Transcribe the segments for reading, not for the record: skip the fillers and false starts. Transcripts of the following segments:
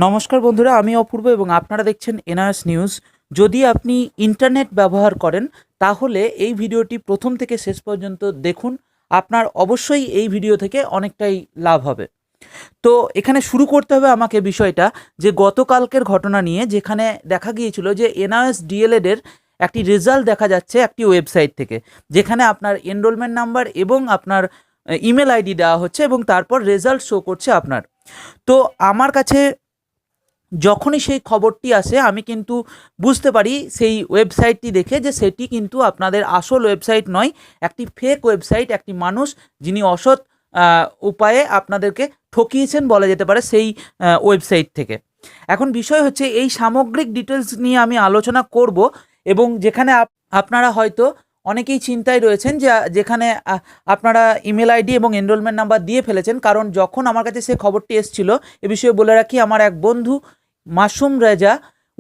নমস্কার বন্ধুরা, আমি অপূর্ব এবং আপনারা দেখছেন এনআরএস নিউজ। যদি আপনি ইন্টারনেট ব্যবহার করেন তাহলে এই ভিডিওটি প্রথম থেকে শেষ পর্যন্ত দেখুন। আপনার অবশ্যই এই ভিডিও থেকে অনেকটাই লাভ হবে। তো এখানে শুরু করতে হবে আমাকে বিষয়টা, যে গতকালকের ঘটনা নিয়ে, যেখানে দেখা গিয়েছিল যে এনআরএস ডিএলএড-এর একটি রেজাল্ট দেখা যাচ্ছে একটি ওয়েবসাইট থেকে, যেখানে আপনার এনরোলমেন্ট নাম্বার এবং আপনার ইমেল আইডি দেওয়া হচ্ছে এবং তারপর রেজাল্ট শো করছে আপনার। তো আমার কাছে যখনই সেই খবরটি আসে আমি কিন্তু বুঝতে পারি সেই ওয়েবসাইটটি দেখে যে সেটি কিন্তু আপনাদের আসল ওয়েবসাইট নয়, একটি ফেক ওয়েবসাইট, একটি মানুষ যিনি অসৎ উপায়ে আপনাদেরকে ঠকিয়েছেন বলা যেতে পারে সেই ওয়েবসাইট থেকে। এখন বিষয় হচ্ছে এই সামগ্রিক ডিটেলস নিয়ে আমি আলোচনা করব, এবং যেখানে আপনারা হয়তো অনেকেই চিন্তায় রয়েছেন যে যেখানে আপনারা ইমেল আইডি এবং এনরোলমেন্ট নাম্বার দিয়ে ফেলেছেন। কারণ যখন আমার কাছে সে খবরটি এসেছিল, এ বিষয়ে বলে রাখি, আমার এক বন্ধু মাসুম রেজা,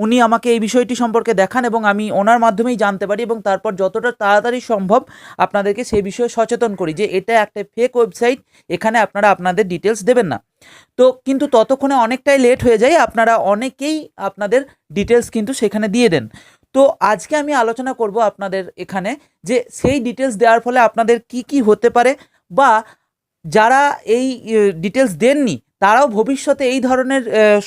উনি আমাকে এই বিষয়টি সম্পর্কে দেখান এবং আমি ওনার মাধ্যমেই জানতে পারি, এবং তারপর যতটা তাড়াতাড়ি সম্ভব আপনাদেরকে সেই বিষয়ে সচেতন করি যে এটা একটা ফেক ওয়েবসাইট, এখানে আপনারা আপনাদের ডিটেলস দেবেন না। তো কিন্তু ততক্ষণে অনেকটাই লেট হয়ে যায়, আপনারা অনেকেই আপনাদের ডিটেলস কিন্তু সেখানে দিয়ে দেন। তো আজকে আমি আলোচনা করব আপনাদের এখানে যে সেই ডিটেলস দেওয়ার ফলে আপনাদের কি কি হতে পারে, বা যারা এই ডিটেলস দেননি তারাও ভবিষ্যতে এই ধরনের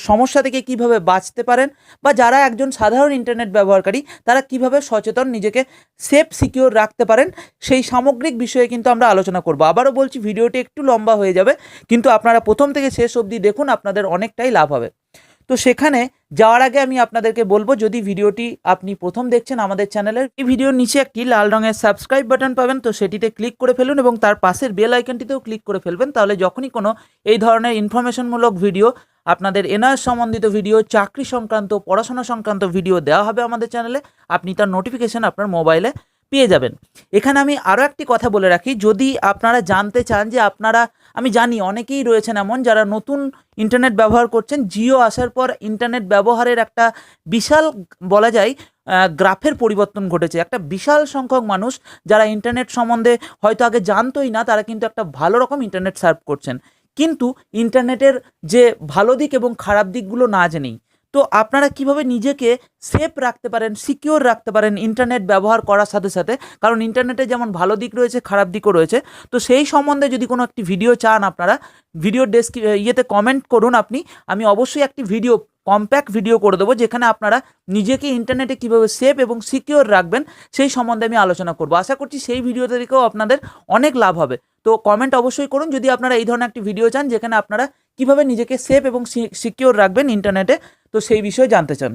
সমস্যা থেকে কিভাবে বাঁচতে পারেন, বা যারা একজন সাধারণ ইন্টারনেট ব্যবহারকারী তারা কিভাবে সচেতন, নিজেকে সেফ সিকিউর রাখতে পারেন, সেই সামগ্রিক বিষয়ে কিন্তু আমরা আলোচনা করব। আবারও বলছি, ভিডিওটি একটু লম্বা হয়ে যাবে, কিন্তু আপনারা প্রথম থেকে শেষ অবধি দেখুন, আপনাদের অনেকটাই লাভ হবে। তো সেখানে যাওয়ার আগে আমি আপনাদেরকে বলবো, যদি ভিডিওটি আপনি প্রথম দেখছেন আমাদের চ্যানেলের, এই ভিডিওর নিচে একটি লাল রঙের সাবস্ক্রাইব বাটন পাবেন, তো সেটিতে ক্লিক করে ফেলুন এবং তার পাশের বেল আইকনটিতেও ক্লিক করে ফেলবেন। তাহলে যখনই কোনো এই ধরনের ইনফরমেশনমূলক ভিডিও, আপনাদের এনআরএস সম্বন্ধিত ভিডিও, চাকরি সংক্রান্ত, পড়াশোনা সংক্রান্ত ভিডিও দেওয়া হবে আমাদের চ্যানেলে, আপনি তার নোটিফিকেশান আপনার মোবাইলে পেয়ে যাবেন। এখানে আমি আরও একটি কথা বলে রাখি, যদি আপনারা জানতে চান যে আপনারা, আমি জানি অনেকেই রয়েছেন এমন যারা নতুন ইন্টারনেট ব্যবহার করছেন, জিও আসার পর ইন্টারনেট ব্যবহারের একটা বিশাল, বলা যায়, গ্রাফের পরিবর্তন ঘটেছে। একটা বিশাল সংখ্যক মানুষ যারা ইন্টারনেট সম্বন্ধে হয়তো আগে জানতোই না, তারা কিন্তু একটা ভালো রকম ইন্টারনেট সার্ভ করছেন, কিন্তু ইন্টারনেটের যে ভালো দিক এবং খারাপ দিকগুলো না জেনেই। তো আপনারা কিভাবে নিজেকে সেফ রাখতে পারেন, সিকিওর রাখতে পারেন ইন্টারনেট ব্যবহার করার সাথে সাথে, কারণ ইন্টারনেটে যেমন ভালো দিক রয়েছে খারাপ দিকও রয়েছে। তো সেই সম্বন্ধে যদি কোনো একটি ভিডিও চান, আপনারা ভিডিও ইয়েতে কমেন্ট করুন আপনি, আমি অবশ্যই একটি ভিডিও, কম্প্যাক্ট ভিডিও করে দেবো, যেখানে আপনারা নিজেকে ইন্টারনেটে কীভাবে সেফ এবং সিকিওর রাখবেন সেই সম্বন্ধে আমি আলোচনা করব। আশা করছি সেই ভিডিওতে দেখেও আপনাদের অনেক লাভ হবে। তো কমেন্ট অবশ্যই করুন যদি আপনারা এই ধরনের একটি ভিডিও চান, যেখানে আপনারা কিভাবে নিজেকে সেফ এবং সিকিওর রাখবেন ইন্টারনেটে, তো সেই বিষয়ে জানতে চান।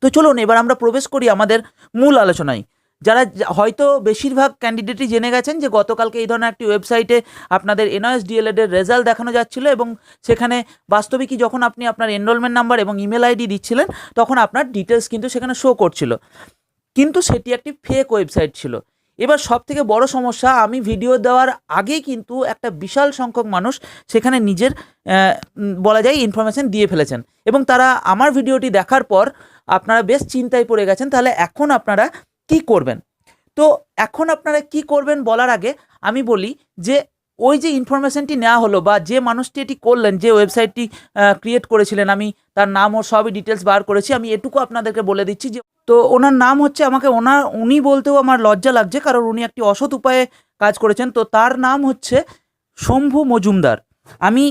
তো চলুন এবার আমরা প্রবেশ করি আমাদের মূল আলোচনায়। যারা হয়তো বেশিরভাগ ক্যান্ডিডেটই জেনে গেছেন যে গতকালকে এই ধরনের একটি ওয়েবসাইটে আপনাদের এনআরএস ডিএলএড-এর রেজাল্ট দেখানো যাচ্ছিল, এবং সেখানে বাস্তবিকই যখন আপনি আপনার এনরোলমেন্ট নাম্বার এবং ইমেল আইডি দিচ্ছিলেন, তখন আপনার ডিটেলস কিন্তু সেখানে শো করছিল, কিন্তু সেটি একটি ফেক ওয়েবসাইট ছিল। এবার সবথেকে বড় সমস্যা, আমি ভিডিও দেওয়ার আগেই কিন্তু একটা বিশাল সংখ্যক মানুষ সেখানে নিজের বলা যায় ইনফরমেশন দিয়ে ফেলেছেন, এবং তারা আমার ভিডিওটি দেখার পর আপনারা বেশ চিন্তায় পড়ে গেছেন। তাহলে এখন আপনারা কি করবেন? তো এখন আপনারা কি করবেন বলার আগে আমি বলি যে ওই যে ইনফরমেশনটি নেওয়া হলো, বা যে মানুষটি এটি করলেন, যে ওয়েবসাইটটি ক্রিয়েট করেছিলেন, আমি তার নাম ও সবই ডিটেলস বার করেছি, আমি এটুকু আপনাদেরকে বলে দিচ্ছি যে, তো ওনার নাম হচ্ছে, আমাকে উনি বলতেও আমার লজ্জা লাগছে, কারণ উনি একটি অসৎ উপায়ে কাজ করেছেন। তো তার নাম হচ্ছে শম্ভু মজুমদার। আমি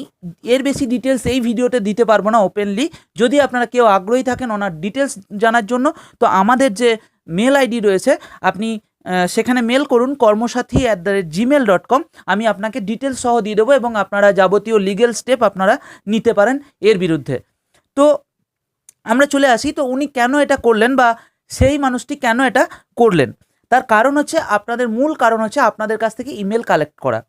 এর বেশি ডিটেলস এই ভিডিওতে দিতে পারবো না ওপেনলি। যদি আপনারা কেউ আগ্রহী থাকেন ওনার ডিটেলস জানার জন্য, তো আমাদের যে মেল আইডি রয়েছে, আপনি সেখানে মেল করুন karmosathi@gmail.com। আমি আপনাকে ডিটেলস সহ দিয়ে দেবো, এবং আপনারা যাবতীয় লিগ্যাল স্টেপ আপনারা নিতে পারেন এর বিরুদ্ধে। তো আমরা চলে আসি, তো উনি কেন এটা করলেন, বা সেই মানুষটি কেন এটা করলেন, তার কারণ হচ্ছে, আপনাদের মূল কারণ হচ্ছে আপনাদের কাছ থেকে ইমেল কালেক্ট করা।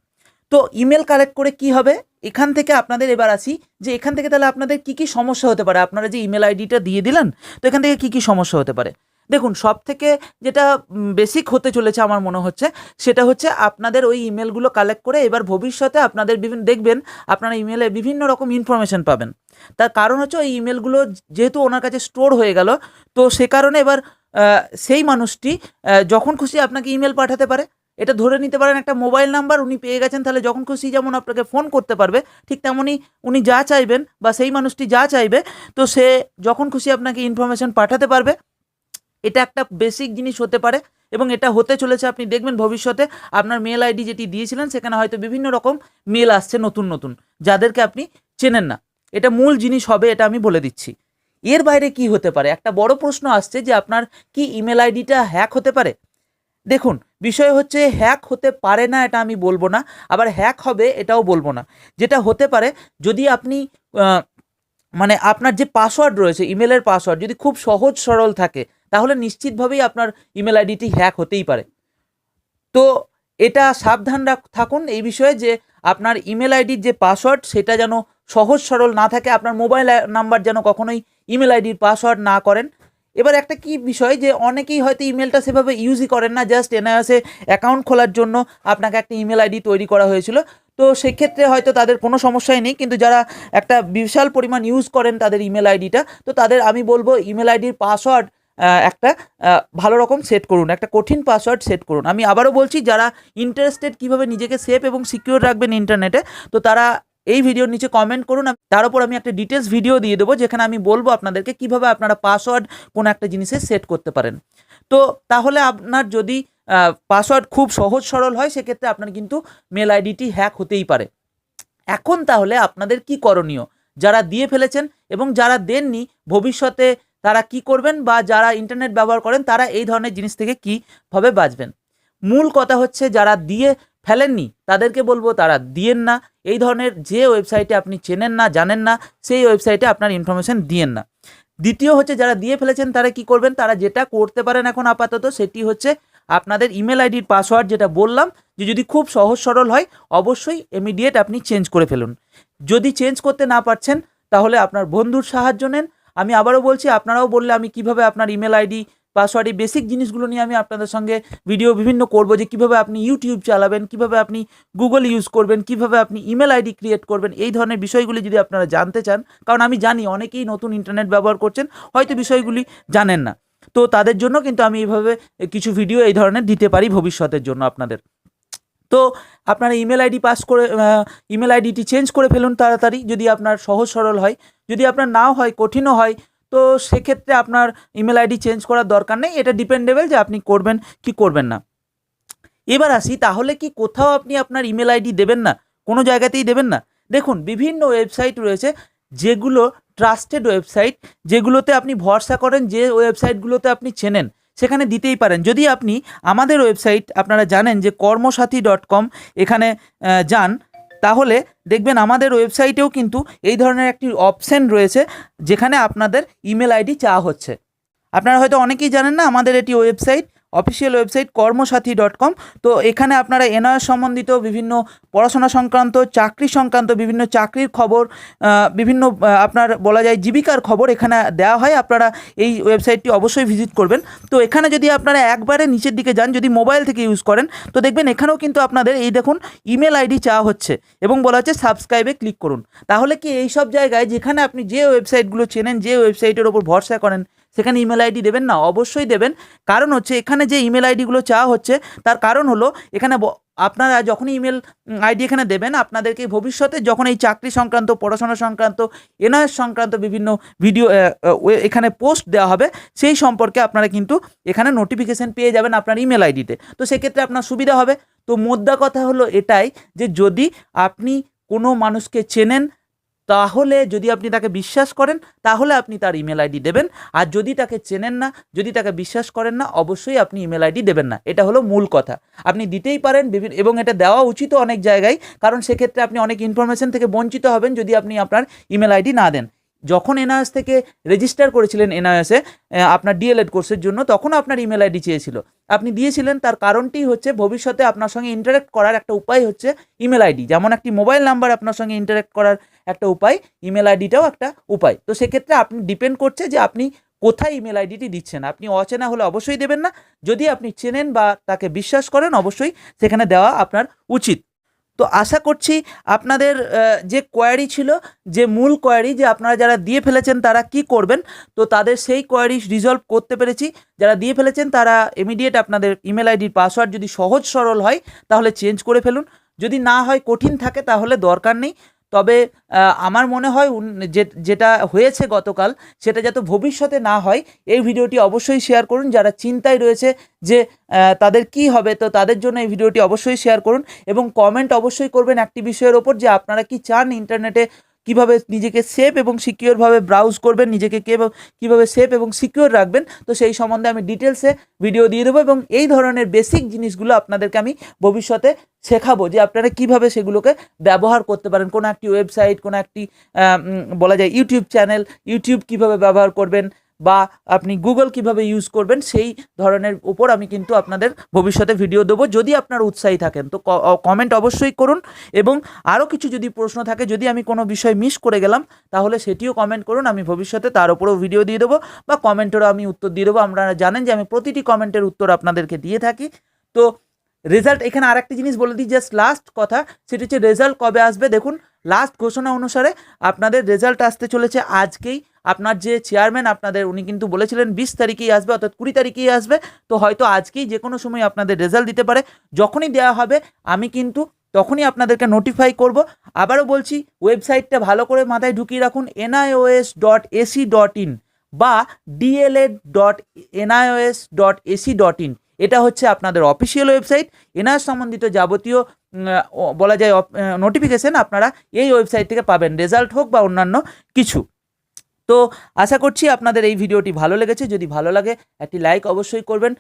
তো ইমেল কালেক্ট করে কি হবে, এখান থেকে আপনাদের এবার আসি যে এখান থেকে তাহলে আপনাদের কি কি সমস্যা হতে পারে। আপনারা যে ইমেল আইডিটা দিয়ে দিলেন, তো এখান থেকে কি কি সমস্যা হতে পারে। দেখুন, সব থেকে যেটা বেসিক হতে চলেছে আমার মনে হচ্ছে, সেটা হচ্ছে আপনাদের ওই ইমেলগুলো কালেক্ট করে এবার ভবিষ্যতে আপনাদের দেখবেন আপনারা ইমেলে বিভিন্ন রকম ইনফরমেশন পাবেন। তার কারণ হচ্ছে ওই ইমেলগুলো যেহেতু ওনার কাছে স্টোর হয়ে গেল, তো সে কারণে এবার সেই মানুষটি যখন খুশি আপনাকে ইমেল পাঠাতে পারে, এটা ধরে নিতে পারেন একটা মোবাইল নাম্বার উনি পেয়ে গেছেন, তাহলে যখন খুশি যেমন আপনাকে ফোন করতে পারবে, ঠিক তেমনই উনি যা চাইবেন বা সেই মানুষটি যা চাইবে তো সে যখন খুশি আপনাকে ইনফরমেশন পাঠাতে পারবে। এটা একটা বেসিক জিনিস হতে পারে এবং এটা হতে চলেছে। আপনি দেখবেন ভবিষ্যতে আপনার মেল আইডি যেটি দিয়েছিলেন সেখানে হয়তো বিভিন্ন রকম মেল আসছে নতুন নতুন, যাদেরকে আপনি চেনেন না। এটা মূল জিনিস হবে, এটা আমি বলে দিচ্ছি। এর বাইরে কি হতে পারে, একটা বড় প্রশ্ন আসছে যে আপনার কি ইমেল আইডিটা হ্যাক হতে পারে। দেখুন, বিষয় হচ্ছে হ্যাক হতে পারে না এটা আমি বলবো না, আবার হ্যাক হবে এটাও বলবো না। যেটা হতে পারে, যদি আপনি মানে আপনার যে পাসওয়ার্ড রয়েছে, ইমেলের পাসওয়ার্ড যদি খুব সহজ সরল থাকে, তাহলে নিশ্চিতভাবেই আপনার ইমেল আইডিটি হ্যাক হতেই পারে। তো এটা সাবধান থাকুন এই বিষয়ে যে আপনার ইমেল আইডির যে পাসওয়ার্ড সেটা যেন সহজ সরল না থাকে, আপনার মোবাইল নাম্বার যেন কখনোই ইমেল আইডির পাসওয়ার্ড না করেন। এবার একটা কি বিষয় যে অনেকেই হয়তো ইমেলটা সেভাবে ইউজই করেন না, জাস্ট এনআইএসে অ্যাকাউন্ট খোলার জন্য আপনাকে একটা ইমেল আইডি তৈরি করা হয়েছিল, তো সেক্ষেত্রে হয়তো তাদের কোনো সমস্যাই নেই। কিন্তু যারা একটা বিশাল পরিমাণ ইউজ করেন তাদের ইমেল আইডিটা, তো তাদের আমি বলবো ইমেল আইডির পাসওয়ার্ড একটা ভালো রকম সেট করুন, একটা কঠিন পাসওয়ার্ড সেট করুন। আমি আবারও বলছি, যারা ইন্টারেস্টেড কীভাবে নিজেকে সেফ এবং সিকিউর রাখবেন ইন্টারনেটে, তো তারা এই ভিডিওর নিচে কমেন্ট করুন। তার উপর আমি একটা ডিটেলস ভিডিও দিয়ে দেবো যেখানে আমি বলবো আপনাদেরকে কিভাবে আপনারা পাসওয়ার্ড কোনো একটা জিনিসে সেট করতে পারেন। তো তাহলে আপনার যদি পাসওয়ার্ড খুব সহজ সরল হয়, সেক্ষেত্রে আপনার কিন্তু মেল আইডিটি হ্যাক হতেই পারে। এখন তাহলে আপনাদের কি করণীয়, যারা দিয়ে ফেলেছেন এবং যারা দেননি ভবিষ্যতে তারা কি করবেন, বা যারা ইন্টারনেট ব্যবহার করেন তারা এই ধরনের জিনিস থেকে কীভাবে বাঁচবেন। মূল কথা হচ্ছে, যারা দিয়ে ফেলেননি তাদেরকে বলবো তারা দিয়েন না। এই ধরনের যে ওয়েবসাইটে আপনি চেনেন না, জানেন না, সেই ওয়েবসাইটে আপনার ইনফরমেশন দিয়েন না। দ্বিতীয় হচ্ছে, যারা দিয়ে ফেলেছেন তারা কি করবেন, তারা যেটা করতে পারেন এখন আপাতত সেটি হচ্ছে আপনাদের ইমেল আইডির পাসওয়ার্ড, যেটা বললাম যে যদি খুব সহজ সরল হয় অবশ্যই ইমিডিয়েট আপনি চেঞ্জ করে ফেলুন। যদি চেঞ্জ করতে না পারছেন তাহলে আপনার বন্ধুর সাহায্য নেন। আমি আবারও বলছি, আপনারাও বললে আমি কিভাবে আপনার ইমেল আইডি পাসওয়ার্ড, এই বেসিক জিনিসগুলো নিয়ে আমি আপনাদের সঙ্গে ভিডিও বিভিন্ন করব, যে কিভাবে আপনি ইউটিউব চালাবেন, কিভাবে আপনি গুগল ইউজ করবেন, কিভাবে আপনি ইমেল আইডি ক্রিয়েট করবেন। এই ধরনের বিষয়গুলি যদি আপনারা জানতে চান, কারণ আমি জানি অনেকেই নতুন ইন্টারনেট ব্যবহার করছেন, হয়তো বিষয়গুলি জানেন না, তো তাদের জন্য কিন্তু আমি এইভাবে কিছু ভিডিও এই ধরনের দিতে পারি ভবিষ্যতের জন্য আপনাদের। তো আপনারা ইমেল আইডি ইমেল আইডিটি চেঞ্জ করে ফেলুন তাড়াতাড়ি, যদি আপনার সহজ সরল হয়। যদি আপনার নাও হয়, কঠিনও হয়, তো সেক্ষেত্রে আপনার ইমেল আইডি চেঞ্জ করার দরকার নেই। এটা ডিপেন্ডেবল যে আপনি করবেন কি করবেন না। এবার আসি, তাহলে কি কোথাও আপনি আপনার ইমেল আইডি দেবেন না, কোনো জায়গাতেই দেবেন না? দেখুন, বিভিন্ন ওয়েবসাইট রয়েছে যেগুলো ট্রাস্টেড ওয়েবসাইট, যেগুলোতে আপনি ভরসা করেন, যে ওয়েবসাইটগুলোতে আপনি চেনেন, সেখানে দিতেই পারেন। যদি আপনি আমাদের ওয়েবসাইট, আপনারা জানেন যে কর্মসাথী.com, এখানে যান, তাহলে দেখবেন আমাদের ওয়েবসাইটেও কিন্তু এই ধরনের একটি অপশন রয়েছে যেখানে আপনাদের ইমেল আইডি চাওয়া হচ্ছে। আপনারা হয়তো অনেকেই জানেন না, আমাদের এটি ওয়েবসাইট, অফিসিয়াল ওয়েবসাইট কর্মসাথী.com। তো এখানে আপনারা এনআইএস সম্বন্ধিত বিভিন্ন পড়াশোনা সংক্রান্ত, চাকরি সংক্রান্ত বিভিন্ন চাকরির খবর, বিভিন্ন আপনার বলা যায় জীবিকার খবর এখানে দেওয়া হয়। আপনারা এই ওয়েবসাইটটি অবশ্যই ভিজিট করবেন। তো এখানে যদি আপনারা একবারে নিচের দিকে যান, যদি মোবাইল থেকে ইউজ করেন, তো দেখবেন এখানেও কিন্তু আপনাদের এই দেখুন ইমেল আইডি চাওয়া হচ্ছে এবং বলা হচ্ছে সাবস্ক্রাইবে ক্লিক করুন। তাহলে কি এই সব জায়গায়, যেখানে আপনি যে ওয়েবসাইটগুলো চেনেন, যে ওয়েবসাইটের ওপর ভরসা করেন, সেখানে ইমেল আইডি দেবেন না? অবশ্যই দেবেন। কারণ হচ্ছে, এখানে যে ইমেল আইডিগুলো চাওয়া হচ্ছে তার কারণ হলো, এখানে আপনারা যখনই ইমেল আইডি এখানে দেবেন, আপনাদেরকে ভবিষ্যতে যখন এই চাকরি সংক্রান্ত, পড়াশোনা সংক্রান্ত, এনআইএস সংক্রান্ত বিভিন্ন ভিডিও এখানে পোস্ট দেওয়া হবে, সেই সম্পর্কে আপনারা কিন্তু এখানে নোটিফিকেশান পেয়ে যাবেন আপনার ইমেল আইডিতে। তো সেক্ষেত্রে আপনার সুবিধা হবে। তো মোদ্দা কথা হলো এটাই, যে যদি আপনি কোনো মানুষকে চেনেন, তাহলে যদি আপনি তাকে বিশ্বাস করেন, তাহলে আপনি তার ইমেল আইডি দেবেন। আর যদি তাকে চেনেন না, যদি তাকে বিশ্বাস করেন না, অবশ্যই আপনি ইমেল আইডি দেবেন না। এটা হলো মূল কথা। আপনি দিতেই পারেন এবং এটা দেওয়া উচিত অনেক জায়গায়, কারণ সেক্ষেত্রে আপনি অনেক ইনফরমেশন থেকে বঞ্চিত হবেন যদি আপনি আপনার ইমেল আইডি না দেন। যখন এনআইএস থেকে রেজিস্টার করেছিলেন এনআইএসে আপনার ডিএলএড কোর্সের জন্য, তখন আপনার ইমেল আইডি চেয়েছিল, আপনি দিয়েছিলেন। তার কারণটি হচ্ছে, ভবিষ্যতে আপনার সঙ্গে ইন্টারেক্ট করার একটা উপায় হচ্ছে ইমেল আইডি। যেমন একটি মোবাইল নাম্বার আপনার সঙ্গে ইন্টারেক্ট করার একটা উপায়, ইমেল আইডিটাও একটা উপায়। তো সেক্ষেত্রে আপনি ডিপেন্ড করছে যে আপনি কোথায় ইমেল আইডিটি দিচ্ছেন। আপনি অচেনা হলে অবশ্যই দেবেন না। যদি আপনি চেনেন বা তাকে বিশ্বাস করেন, অবশ্যই সেখানে দেওয়া আপনার উচিত। তো আশা করছি আপনাদের যে কোয়ারি ছিল, যে মূল কোয়ারি যে আপনারা যারা দিয়ে ফেলেছেন তারা কি করবেন, তো তাদের সেই কোয়ারি রিজলভ করতে পেরেছি। যারা দিয়ে ফেলেছেন তারা ইমিডিয়েট আপনাদের ইমেল আইডির পাসওয়ার্ড যদি সহজ সরল হয় তাহলে চেঞ্জ করে ফেলুন, যদি না হয় কঠিন থাকে তাহলে দরকার নেই। তবে আমার মনে হয় যেটা হয়েছে গতকাল সেটা যাতে ভবিষ্যতে না হয়, এই ভিডিওটি অবশ্যই শেয়ার করুন। যারা চিন্তায় রয়েছে যে তাদের কি হবে, তো তাদের জন্য এই ভিডিওটি অবশ্যই শেয়ার করুন এবং কমেন্ট অবশ্যই করবেন একটি বিষয়ের ওপর, যে আপনারা কি চান ইন্টারনেটে কিভাবে নিজেকে সেফ এবং সিকিওরভাবে ব্রাউজ করবেন, নিজেকে কীভাবে সেফ এবং সিকিওর রাখবেন। তো সেই সম্বন্ধে আমি ডিটেলসে ভিডিও দিয়ে দেবো এবং এই ধরনের বেসিক জিনিসগুলো আপনাদেরকে আমি ভবিষ্যতে শেখাবো, যে আপনারা কিভাবে সেগুলোকে ব্যবহার করতে পারেন। কোনো একটি ওয়েবসাইট, কোনো একটি বলা যায় ইউটিউব চ্যানেল, ইউটিউব কিভাবে ব্যবহার করবেন, বা আপনি গুগল কিভাবে ইউজ করবেন, সেই ধরনের উপর আমি কিন্তু আপনাদের ভবিষ্যতে ভিডিও দেবো, যদি আপনারা উৎসাহী থাকেন। তো কমেন্ট অবশ্যই করুন এবং আরও কিছু যদি প্রশ্ন থাকে, যদি আমি কোনো বিষয় মিস করে গেলাম তাহলে সেটিও কমেন্ট করুন, আমি ভবিষ্যতে তার উপরেও ভিডিও দিয়ে দেবো বা কমেন্টেরও আমি উত্তর দিয়ে দেবো। আপনারা জানেন যে আমি প্রতিটি কমেন্টের উত্তর আপনাদেরকে দিয়ে থাকি। তো রেজাল্ট, এখানে আর একটা জিনিস বলে দিই, জাস্ট লাস্ট কথা, সেটি হচ্ছে রেজাল্ট কবে আসবে। দেখুন, লাস্ট ঘোষণা অনুসারে আপনাদের রেজাল্ট আসতে চলেছে আজকেই। আপনার যে চেয়ারম্যান আপনাদের, উনি কিন্তু বলেছিলেন 20 তারিখেই আসবে, অর্থাৎ 20 তারিখেই আসবে। তো হয়তো আজকেই যে কোনো সময় আপনাদের রেজাল্ট দিতে পারে। যখনই দেওয়া হবে আমি কিন্তু তখনই আপনাদেরকে নোটিফাই করব। আবারও বলছি, ওয়েবসাইটটা ভালো করে মাথায় ঢুকিয়ে রাখুন, nios.ac.in বা dled.nios.ac.in। এটা হচ্ছে আপনাদের অফিসিয়াল ওয়েবসাইট। এনআইএস সম্বন্ধিত যাবতীয় বলা যায় নোটিফিকেশন আপনারা এই ওয়েবসাইট থেকে পাবেন, রেজাল্ট হোক বা অন্যান্য কিছু। তো আশা করছি আপনাদের এই ভিডিওটি ভালো লেগেছে। যদি ভালো লাগে একটি লাইক অবশ্যই করবেন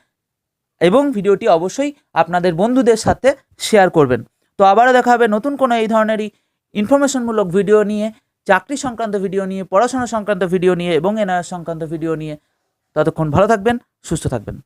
এবং ভিডিওটি অবশ্যই আপনাদের বন্ধুদের সাথে শেয়ার করবেন। তো আবারও দেখা হবে নতুন কোনো এই ধরনেরই ইনফরমেশনমূলক ভিডিও নিয়ে, চাকরি সংক্রান্ত ভিডিও নিয়ে, পড়াশোনা সংক্রান্ত ভিডিও নিয়ে এবং এনআইএস সংক্রান্ত ভিডিও নিয়ে। ততক্ষণ ভালো থাকবেন, সুস্থ থাকবেন।